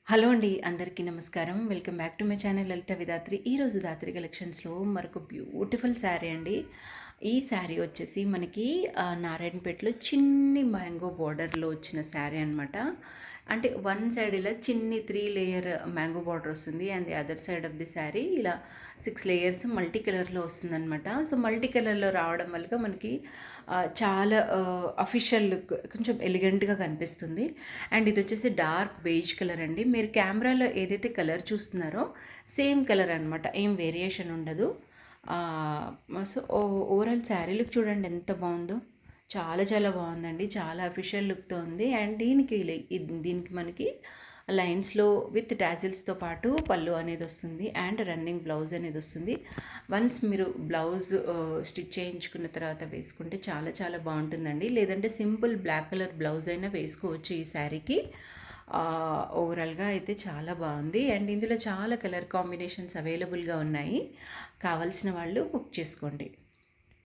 Hello అండి. అందరికీ నమస్కారం. Welcome back to my channel Lalitha Vidhatri. ఈరోజు దాత్రి కలెక్షన్స్‌లో మరొక బ్యూటిఫుల్ శారీ అండి. ఈ శారీ వచ్చేసి మనకి నారాయణపేటలో చిన్ని మ్యాంగో బోర్డర్‌లో వచ్చిన శారీ అనమాట. అంటే వన్ సైడ్ ఇలా చిన్ని 3 లేయర్ మ్యాంగో బార్డర్ వస్తుంది. And the other side of the sari ఇలా 6 లేయర్స్ మల్టీ కలర్‌లో వస్తుందనమాట. సో, మల్టీ కలర్‌లో రావడం వల్ల మనకి చాలా అఫీషియల్ లుక్ కొంచెం ఎలిగెంట్‌గా కనిపిస్తుంది. అండ్ ఇది వచ్చేసి డార్క్ బేజ్ కలర్ అండి. మీరు కెమెరాలో ఏదైతే కలర్ చూస్తున్నారో సేమ్ కలర్ అనమాట. ఏం వేరియేషన్ ఉండదు. సో, ఓవరాల్ శారీ లుక్ చూడండి ఎంత బాగుందో. చాలా చాలా బాగుందండి. చాలా అఫీషియల్ లుక్తో ఉంది. అండ్ దీనికి మనకి లైన్స్లో విత్ టాజిల్స్తో పాటు పళ్ళు అనేది వస్తుంది. అండ్ రన్నింగ్ బ్లౌజ్ అనేది వస్తుంది. వన్స్ మీరు బ్లౌజ్ స్టిచ్ చేయించుకున్న తర్వాత వేసుకుంటే చాలా చాలా బాగుంటుందండి. లేదంటే సింపుల్ బ్లాక్ కలర్ బ్లౌజ్ అయినా వేసుకోవచ్చు ఈ శారీకి. ఓవరాల్గా అయితే చాలా బాగుంది. అండ్ ఇందులో చాలా కలర్ కాంబినేషన్స్ అవైలబుల్గా ఉన్నాయి. కావాల్సిన వాళ్ళు బుక్ చేసుకోండి.